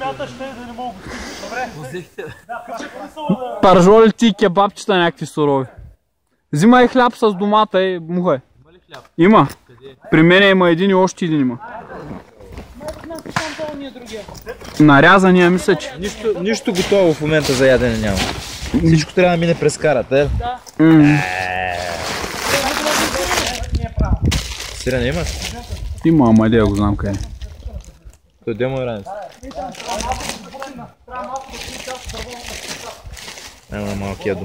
смяташ те да не мога да стигнеш? Добре. Пържоли ти кебабчета някакви сурови. Взимай хляб с домата и мухай. Има ли хляб? Има. При мен има един и още един има. Нарязания мисля, че. Нищо готово в момента за ядене няма. Всичко трябва да мине през карата. Да. Сирене имаш? Има, ама идея го знам къде. Той де му е раница? Най-малкият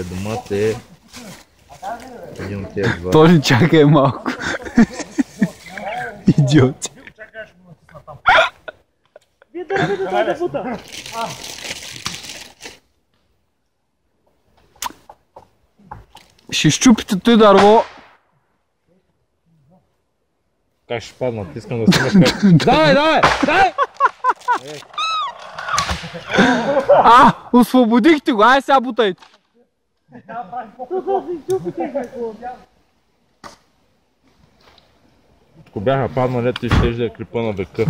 домат е един от тези два. Този чакай малко. Идиоти. Вие дървите да бута. Ще щупите той дърво. Как ще паднат? Искам да снимаш как... Давай! Освободихте го, ай сега бутайте. Ако бяха паднали, ти ще да клипа на века.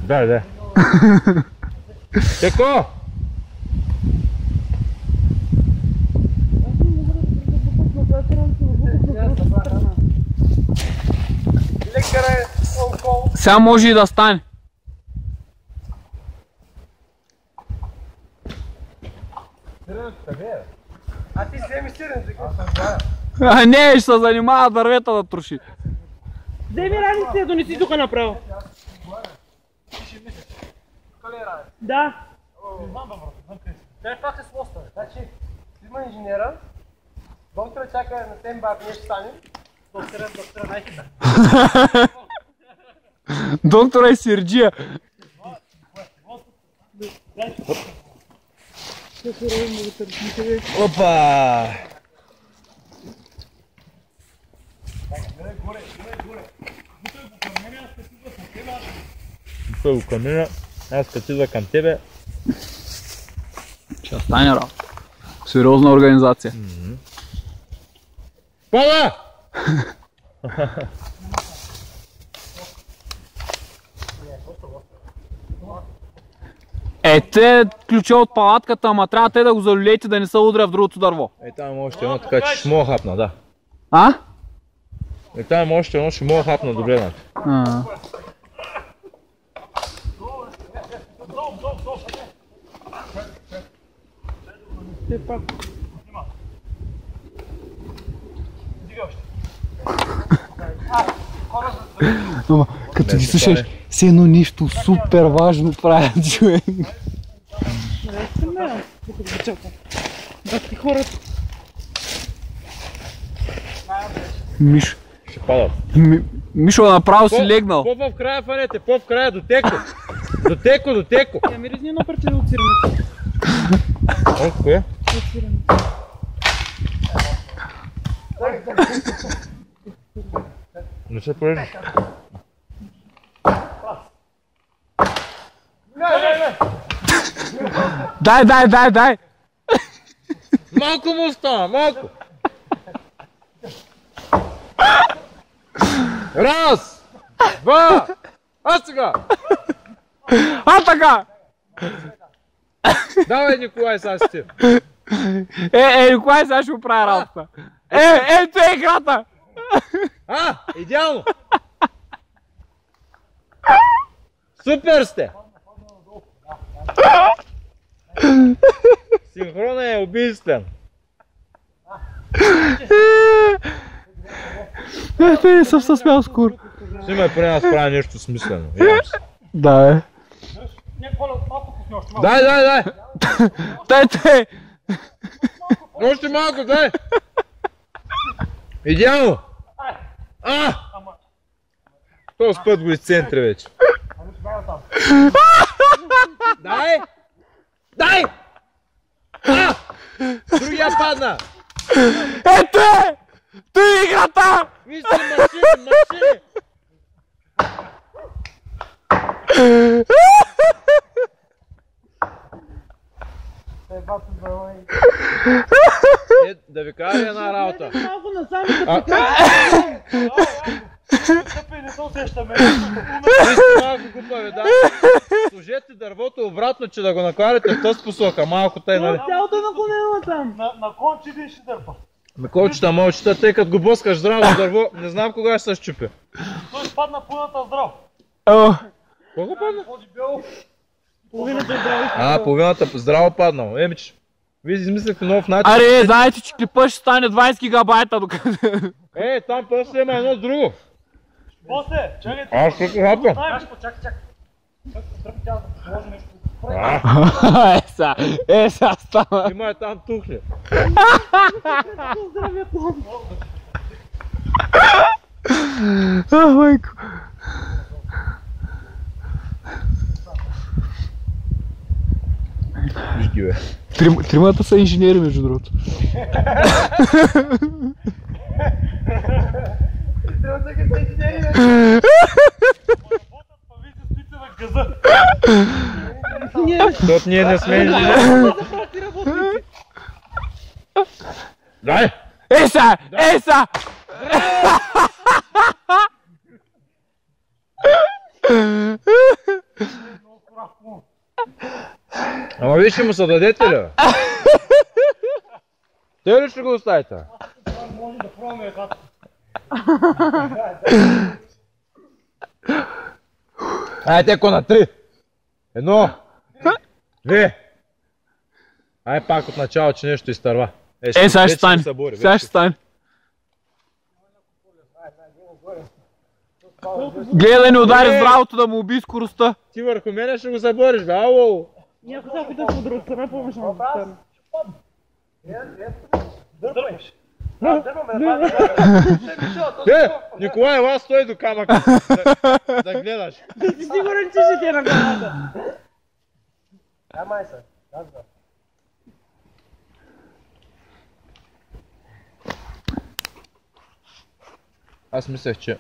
Да. Теко! Сега може и да стане. А ти вземи сирене, Не, ще се занимава дървета да троши. вземи раниците да донеси тук направо. Да. Те пак е с лоста. Значи, има инженера, доктора чака на тембак, ние ще станем. Доктора най-хита. Доктора е сирджия. Опа! Бутъй го към мене, аз катива към тебе. Ще стане работа. Сериозна организация. Пала! Те ключа от палатката, ама трябва те да го залюлейте да не се удря в другото дърво. Там има още едно, така че ще мога хапна, да. А? Там има още едно, ще мога хапна добре. Ама, като ги слушаш, все едно нещо супер важно правят, човек. Мишо. Ще падат. Мишо направо си легнал. По в края фанете, по в края, до теко. До теко. Я ми резни едно парче от сиренето. Кое? От сиренето. Не се порежи. Дай! Малко му остана, малко. Раз! Два! А сега! А така! Давай, Николай, сега си ти. Николай сега ще оправя работа. Това е играта! Идеално! Супер сте! Синхронът е убийствен. Не съм се смял скоро. Снимай, преди нас прави нещо смислено. Да, Дай! Дай! Още малко, дай! Идеално! Този път го изцентри вече. Дай! Другия падна! Той е играта! Вижте машини! Да ви кажа една работа. Малко насам и да покажа. Не се връщаме. Малко глупави, да. Сложете дървото обратно, че да го накарате в тази посока. Малко тъй, нали? Цялото е наклонено там. На кончи един ще дърпа. Миколчета, мълчета, тъй като го блъскаш здраво дърво, не знам кога ще се щупи. Той спадна пълната здрав. Колко падна? Ходи бяло. Половината е здраво. Половината здраво паднал. Емич, вие измислихте нов начин. Аре, знаете, че клипът ще стане 20 гигабайта докато... Там после има едно друго. После, чакайте. Аз ще се хапвам. Чакай. Тръпи тя да положи нещо. Сега става. Има там тухли. Майко. Виж ги, бе. Тримата са инженери, между другото. Трябва да ги са инженери. Работят, па вие се стоите на газа. Защото ние не сме инженери. Дай! Еса! Ама виж, ще му се дадете ли, бе? Те ли ще го оставите? Може да пробваме хата. Айде, теко на 3. 1. 2. Ай пак от начало, че нещо изтърва. Сега ще стане. Сега ще стане. Гледай да не удари здравото, да му уби скоростта. Ти върху мене ще го забориш, бе, ау! Ние ако сега питаш от друга страна, помощ на стане. Дърпаш. Николай, ела стой до камъка. Да гледаш. Да си сигурен, че ще ти е на главата. Май се. Аз мислех, че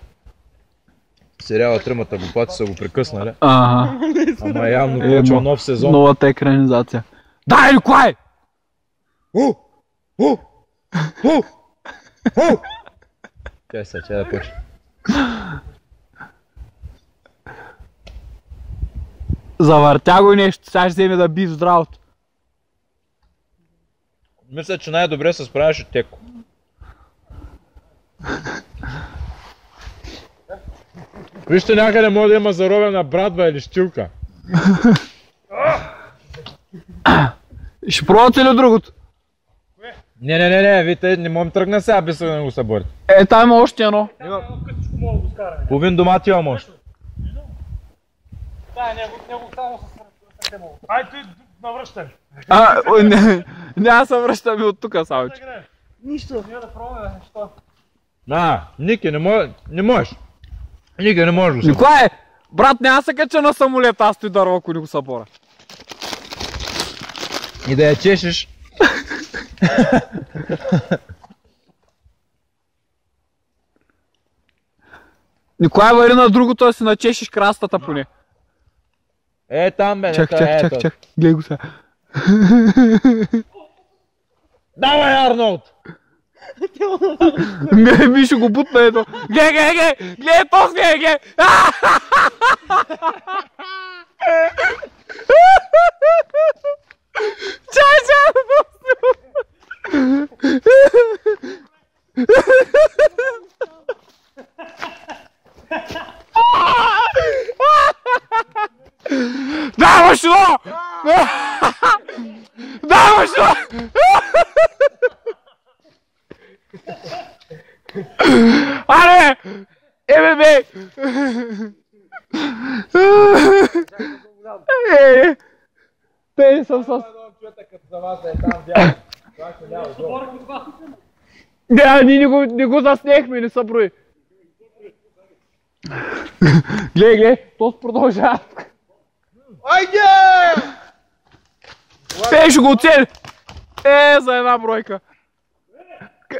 сериала Тримата глупаци са го прекъснали. Ага. Ама явно почва нов сезон. Новата екранизация. Дай, Николай! Чай сега, чай да почне. Завъртя го и нещо, сега ще вземе да би в здравото. Мисля, че най-добре се справяш от Теко. Вижте, някъде може да има заровена брадва или щилка. Ще пробвате ли другото? Не, вие не можем тръгна сега, без да не го съборите. Там има още едно. Късичко мога да го скараме. Половин домат имам още. Да, него само с ръцемо. Ай, ти навръщай. Няма се връщаме от тука, Савич. Нищо. Ние да пробваме, що? Ники, не можеш. Ники, не можеш го съборя. Николай, брат, няма се кача на самолет, аз той дърва, ако не го събора. И да я чешеш. Николай, вари на другото да си начешиш крастата поне. Там бе, Чак, гледай го сега. Давай, Арнолд! Ми ще го бутна ето. Гледай, тос, гледай! Чай, дай машина! Дай машина! Аре! Бе! Те съм с... Ние не го заснехме, не съброи. Гледай, то продължава. Айде! Те ще го оцели! За една бройка.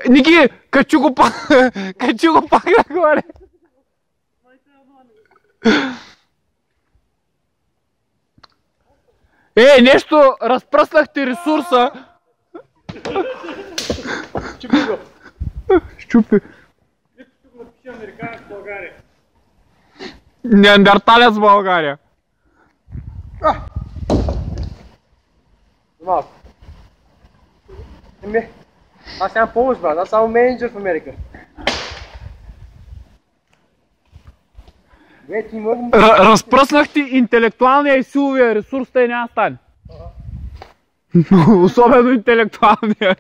Ники, качу го пак нагоре. Нещо, разпръснахте ресурса. Щупи го. Щупи. Тук напиши американец в България. Неандерталец в България. Малко. Аз нямам помощ, брат. Аз само менеджер в Америка. Вече имам... Разпръснах ти интелектуалния и силовия ресурс, те няма стане. Особено интелектуалния.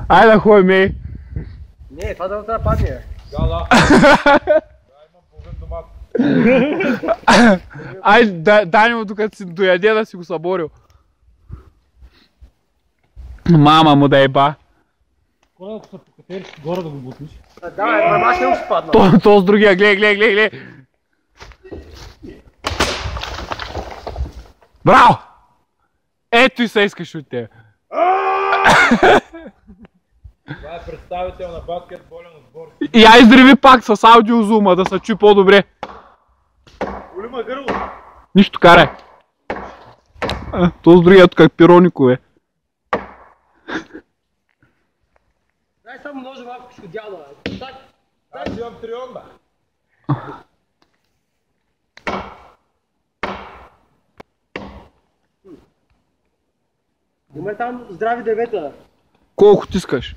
Айде ходим, ей. Не, това да падне. Да. Имам половин домат. Айде, дай му докато си дояде да си го съборил. Мама му да еба. Коля, ако се покатериш горе да го бутнеш. Да, мама ще му ще падна. То с другия, гледай. Браво! Ето и се искаш от тебе. Това е представител на баскетболен отбор. И я издръви пак с аудиозума да се чуи по-добре. Голема гърло. Нищо карай. То с другия тук пиронико е. Дай само ножа малко ще дядо. Аз имам трион, бе. Има там здрави девета. Колко ти искаш?